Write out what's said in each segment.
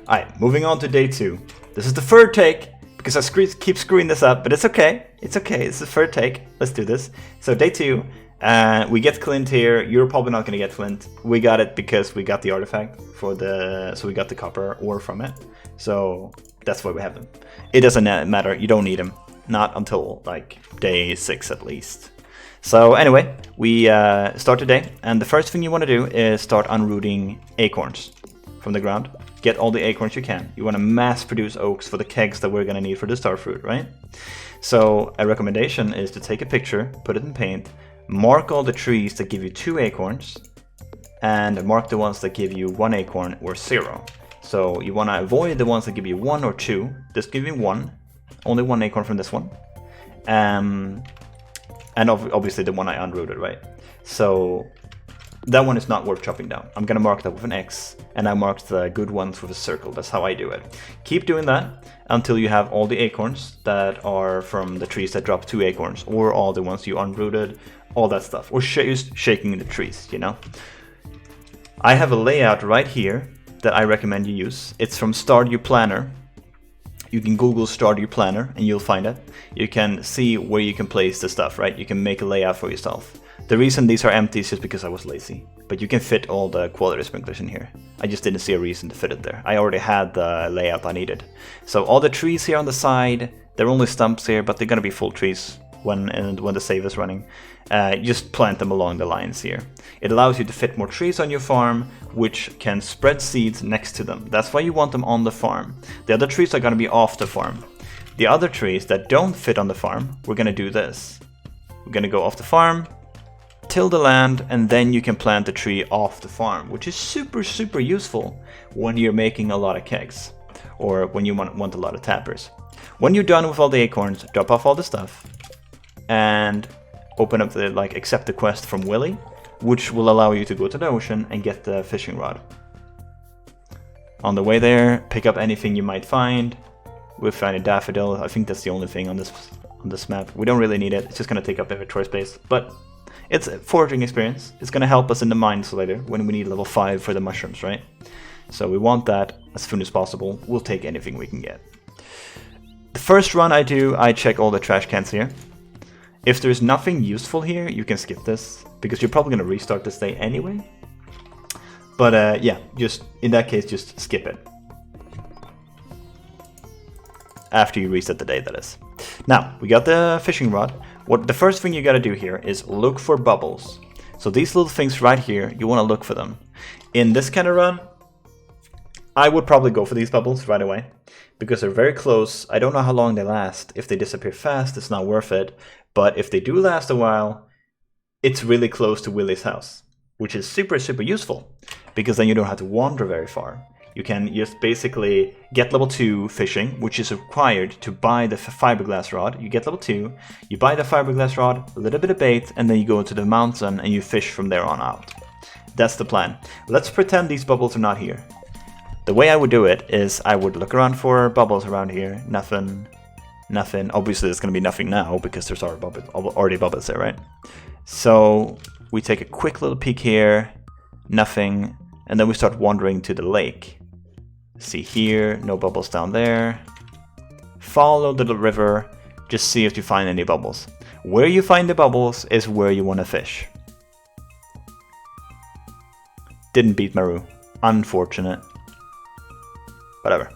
Alright, moving on to day 2. This is the third take, because I keep screwing this up, but it's okay. It's okay, it's the third take. Let's do this. So day 2, we get Clint here. You're probably not going to get Flint. We got it because we got the artifact for the... So we got the copper ore from it. So that's why we have them. It doesn't matter, you don't need them. Not until like day 6 at least. So anyway, we start today, and the first thing you want to do is start unrooting acorns from the ground. Get all the acorns you can. You want to mass produce oaks for the kegs that we're going to need for the starfruit, right? So a recommendation is to take a picture, put it in paint, mark all the trees that give you 2 acorns, and mark the ones that give you 1 acorn or 0. So you want to avoid the ones that give you 1 or 2. Just give me 1. Only 1 acorn from this one. And obviously the one I unrooted, right? So that one is not worth chopping down. I'm gonna mark that with an X, and I marked the good ones with a circle. That's how I do it. Keep doing that until you have all the acorns that are from the trees that drop 2 acorns, or all the ones you unrooted, all that stuff, or just shaking the trees, you know? I have a layout right here that I recommend you use. It's from Stardew Planner. You can Google Stardew Planner and you'll find it. You can see where you can place the stuff, right? You can make a layout for yourself. The reason these are empty is just because I was lazy. But you can fit all the quality sprinklers in here. I just didn't see a reason to fit it there. I already had the layout I needed. So all the trees here on the side, they're only stumps here, but they're gonna be full trees when the save is running. Just plant them along the lines here. It allows you to fit more trees on your farm, which can spread seeds next to them. That's why you want them on the farm. The other trees are gonna be off the farm. The other trees that don't fit on the farm, we're gonna do this. We're gonna go off the farm, till the land, and then you can plant the tree off the farm, which is super useful when you're making a lot of kegs, or when you want a lot of tappers. When you're done with all the acorns, drop off all the stuff, and open up the, accept the quest from Willy, which will allow you to go to the ocean and get the fishing rod. On the way there, pick up anything you might find. We'll find a daffodil. I think that's the only thing on this map. We don't really need it. It's just going to take up inventory space, but it's a foraging experience. It's going to help us in the mines later when we need level 5 for the mushrooms, right? So we want that as soon as possible. We'll take anything we can get. The first run I do, I check all the trash cans here. If there's nothing useful here, you can skip this, because you're probably going to restart this day anyway. But yeah, just in that case, just skip it. After you reset the day, that is. Now, we got the fishing rod. The first thing you got to do here is look for bubbles. So these little things right here, you want to look for them. In this kind of run, I would probably go for these bubbles right away, because they're very close. I don't know how long they last. If they disappear fast, it's not worth it. But if they do last a while, it's really close to Willy's house, which is super useful, because then you don't have to wander very far. You can just basically get level 2 fishing, which is required to buy the fiberglass rod. You get level 2, you buy the fiberglass rod, a little bit of bait, and then you go to the mountain and you fish from there on out. That's the plan. Let's pretend these bubbles are not here. The way I would do it is I would look around for bubbles around here. Nothing. Obviously there's going to be nothing now because there's already bubbles there, right? So we take a quick little peek here. Nothing. And then we start wandering to the lake. See here, no bubbles down there. Follow the river, just see if you find any bubbles. Where you find the bubbles is where you want to fish. Didn't beat Maru. Unfortunate. Whatever.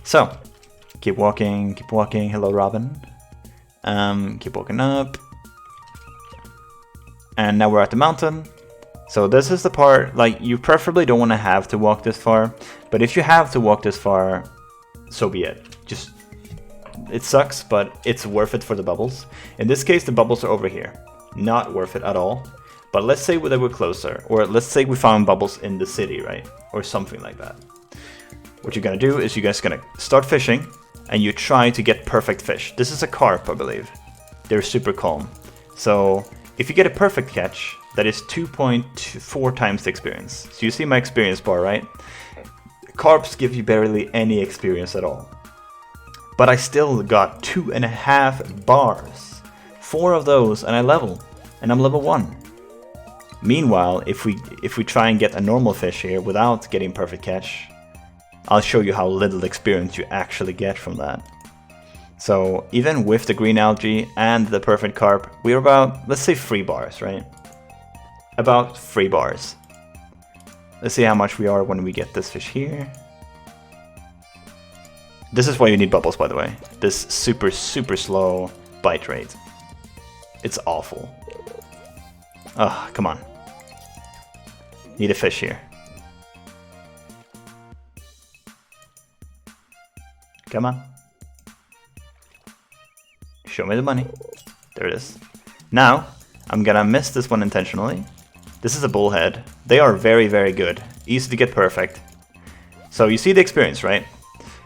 So, keep walking. Hello, Robin. Keep walking up. And now we're at the mountain. So this is the part, you preferably don't want to have to walk this far, but if you have to walk this far, so be it. It sucks, but it's worth it for the bubbles. In this case, the bubbles are over here. Not worth it at all. But let's say they were closer, or let's say we found bubbles in the city, right? Or something like that. What you're gonna do is you guys are gonna start fishing, and you try to get perfect fish. This is a carp, I believe. They're super calm. So if you get a perfect catch, that is 2.4 times the experience. So you see my experience bar, right? Carps give you barely any experience at all. But I still got 2.5 bars. 4 of those and I'm level 1. Meanwhile, if we try and get a normal fish here without getting perfect catch, I'll show you how little experience you actually get from that. So even with the green algae and the perfect carp, we're about, let's say 3 bars, right? About 3 bars. Let's see how much we are when we get this fish here. This is why you need bubbles, by the way. This super slow bite rate. It's awful. Oh, come on. Need a fish here. Come on. Show me the money. There it is. Now, I'm gonna miss this one intentionally. This is a bullhead. They are very, very good. Easy to get perfect. So you see the experience, right?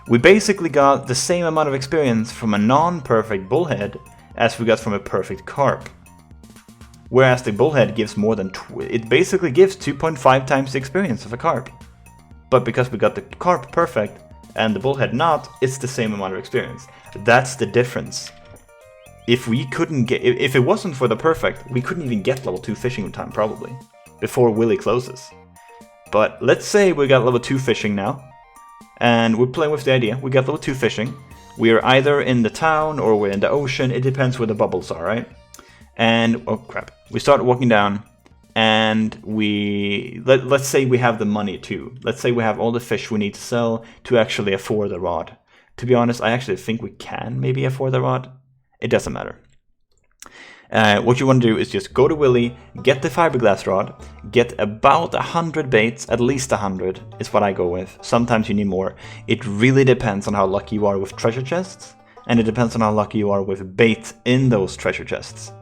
We basically got the same amount of experience from a non-perfect bullhead as we got from a perfect carp. Whereas the bullhead gives more than... it basically gives 2.5 times the experience of a carp. But because we got the carp perfect and the bullhead not, it's the same amount of experience. That's the difference. If we couldn't get... if it wasn't for the perfect, we couldn't even get level 2 fishing time, probably. Before Willy closes. But let's say we got level 2 fishing now. And we're playing with the idea. We got level 2 fishing. We're either in the town or we're in the ocean. It depends where the bubbles are, right? And, oh crap. We start walking down. And we... let's say we have the money too. Let's say we have all the fish we need to sell to actually afford the rod. To be honest, I actually think we can maybe afford the rod. It doesn't matter. What you want to do is just go to Willy, get the fiberglass rod, get about 100 baits, at least 100 is what I go with. Sometimes you need more. It really depends on how lucky you are with treasure chests, and it depends on how lucky you are with bait in those treasure chests.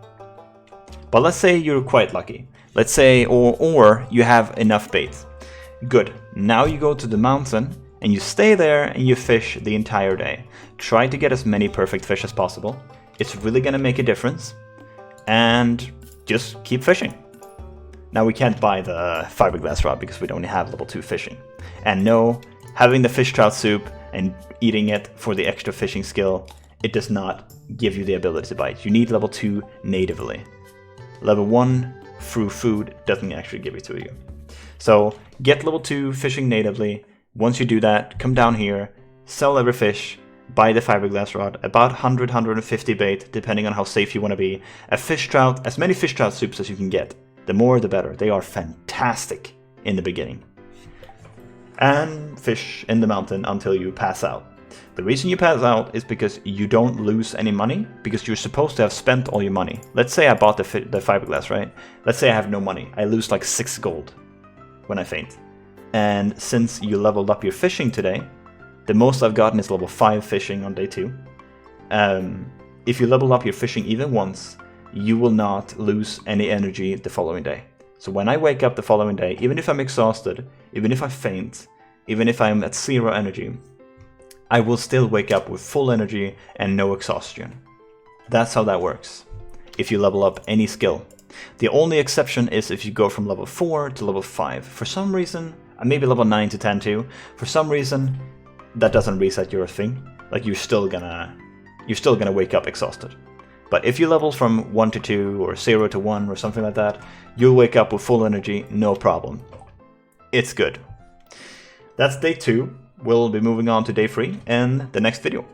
But let's say you're quite lucky. Let's say, or you have enough bait. Good. Now you go to the mountain, and you stay there and you fish the entire day. Try to get as many perfect fish as possible. It's really gonna make a difference. And just keep fishing. Now we can't buy the fiberglass rod because we don't have level 2 fishing. And no, having the fish trout soup and eating it for the extra fishing skill, it does not give you the ability to bite. You need level 2 natively. Level 1 through food doesn't actually give it to you. So get level 2 fishing natively. Once you do that, come down here, sell every fish, buy the fiberglass rod, about 100-150 bait, depending on how safe you want to be. A fish trout, as many fish trout soups as you can get. The more the better. They are fantastic in the beginning. And fish in the mountain until you pass out. The reason you pass out is because you don't lose any money, because you're supposed to have spent all your money. Let's say I bought the fiberglass, right? Let's say I have no money. I lose like 6 gold when I faint. And since you leveled up your fishing today, the most I've gotten is level 5 fishing on day 2. If you level up your fishing even once, you will not lose any energy the following day. So when I wake up the following day, even if I'm exhausted, even if I faint, even if I'm at 0 energy, I will still wake up with full energy and no exhaustion. That's how that works, if you level up any skill. The only exception is if you go from level 4 to level 5. For some reason, maybe level 9 to 10 too, for some reason, that doesn't reset your thing. Like you're still gonna wake up exhausted. But if you level from 1 to 2 or 0 to 1 or something like that, you'll wake up with full energy, no problem. It's good. That's day 2. We'll be moving on to day 3 in the next video.